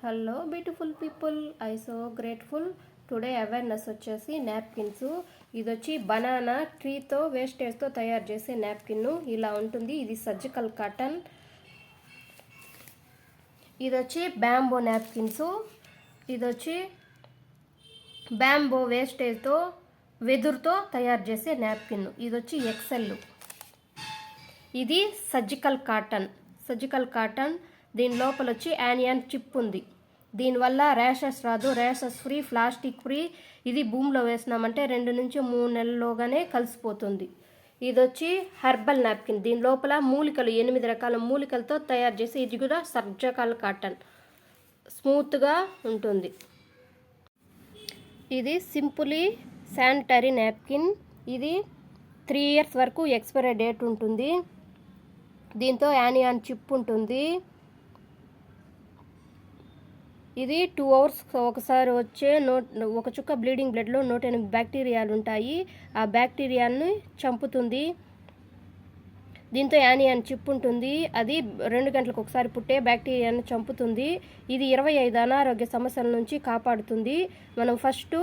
Hello beautiful people, I so grateful. Today awareness వచ్చేసి napkins. ఇది వచ్చి బనానా ట్రీతో వేస్టేజ్తో తయారు చేసే నాప్కిన్. ఇలా ఉంటుంది. ఇది సర్జికల్ కాటన్. ఇది వచ్చి బ్యాంబో నాప్కిన్స్. ఇది వచ్చి బ్యాంబో వేస్టేజ్తో వెదురుతో తయారు చేసే నాప్కిన్. ఇది వచ్చి ఎక్సెల్. ఇది సర్జికల్ కాటన్. దీని లోపల వచ్చి యానియన్ చిప్ ఉంది. దీనివల్ల ర్యాషెస్ రాదు. Rashes free, plastic free. ఇది భూమిలో వేసినామంటే 2 నుంచి 3 నెలల్లోగానే కలిసిపోతుంది. ఇది వచ్చి హెర్బల్ నాప్కిన్. దీని లోపల మూలికలు 8 రకాల మూలికలతో తయారు చేసి, ఇది కూడా సర్జికల్ కాటన్, స్మూత్గా ఉంటుంది. ఇది సింపులీ శానిటరీ నాప్కిన్. ఇది 3 ఇయర్స్ వరకు ఎక్స్పైరీ డేట్ ఉంటుంది. దీంతో యానియాన్ చిప్ ఉంటుంది. ఇది 2 అవర్స్ ఒకసారి వచ్చే ఒక చుక్క బ్లీడింగ్ బ్లడ్లో 108 బ్యాక్టీరియాలు ఉంటాయి. ఆ బ్యాక్టీరియాని చంపుతుంది. దీంతో యానియాన్ చిప్ ఉంటుంది. అది 2 గంటలకు ఒకసారి పుట్టే బ్యాక్టీరియాని చంపుతుంది. ఇది 25 అనారోగ్య సమస్యల నుంచి కాపాడుతుంది. మనం ఫస్ట్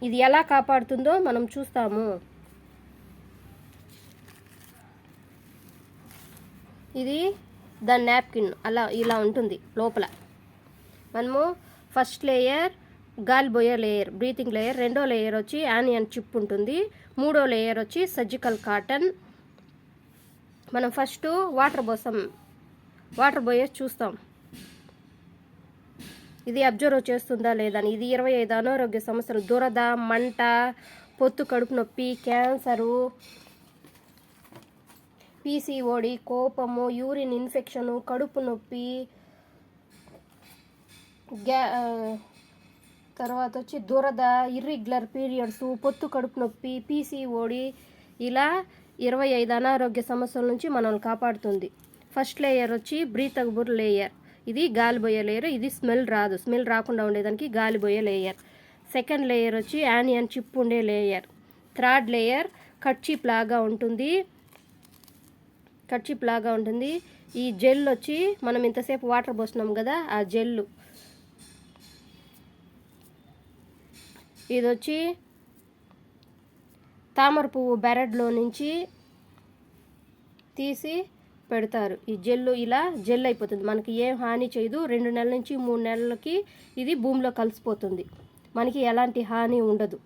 ఇది ఎలా కాపాడుతుందో మనం చూస్తాము. ఇది దాని నాప్కిన్ ఇలా ఉంటుంది. లోపల మనము ఫస్ట్ లేయర్ గాలి పోయే లేయర్, బ్రీతింగ్ లేయర్. 2వ లేయర్ వచ్చి యానియన్ చిప్ ఉంటుంది. 3వ లేయర్ వచ్చి సర్జికల్ కాటన్. మనం ఫస్ట్ వాటర్ పోయేసి చూస్తాం, ఇది అబ్జర్వ్ చేస్తుందా లేదా అని. ఇది 25 అనారోగ్య సమస్యలు: దురద, మంట, పొత్తు కడుపు నొప్పి, క్యాన్సరు, పీసీఓడి, కోపము, యూరిన్ ఇన్ఫెక్షను, కడుపు నొప్పి, తర్వాత వచ్చి దురద, ఇర్రెగ్యులర్ పీరియడ్స్, పొత్తు కడుపు నొప్పి, పీసీఓడి, ఇలా 25 అనారోగ్య సమస్యల నుంచి మనల్ని కాపాడుతుంది. ఫస్ట్ లేయర్ వచ్చి బ్రీతబుల్ లేయర్. ఇది గాలిపోయే లేయర్. ఇది స్మెల్ రాకుండా ఉండేదానికి గాలిపోయే లేయర్. సెకండ్ లేయర్ వచ్చి యానియన్ చిప్ ఉండే లేయర్. థర్డ్ లేయర్ కర్చీప్ లాగా ఉంటుంది. ఈ జెల్ వచ్చి మనం ఇంతసేపు వాటర్ పోసినాం కదా, ఆ జెల్లు. ఇది వచ్చి తామర పువ్వు బెరడ్లో నుంచి తీసి పెడతారు. ఈ జెల్లు ఇలా జెల్ అయిపోతుంది. మనకి ఏం హాని చేయదు. 2 నెలల నుంచి 3 నెలలకి ఇది భూమిలో కలిసిపోతుంది. మనకి ఎలాంటి హాని ఉండదు.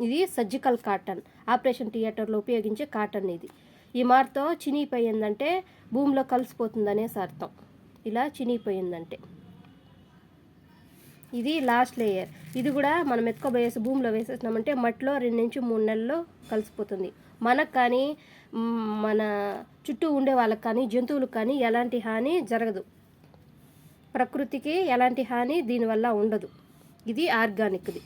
ఇది సర్జికల్ కాటన్, ఆపరేషన్ థియేటర్లో ఉపయోగించే కాటన్. ఇది ఈ మార్తో చినిగిపోయిందంటే భూమిలో కలిసిపోతుంది అనేసి అర్థం. ఇలా చినిగిపోయిందంటే ఇది లాస్ట్ లేయర్. ఇది కూడా మనం ఎత్తుకోబోయేసి భూమిలో వేసేసినామంటే మట్టిలో 2 నుంచి 3 నెలల్లో కలిసిపోతుంది. మనకు కానీ మన చుట్టూ ఉండే వాళ్ళకి కానీ జంతువులకు కానీ ఎలాంటి హాని జరగదు. ప్రకృతికి ఎలాంటి హాని దీనివల్ల ఉండదు. ఇది ఆర్గానిక్ది.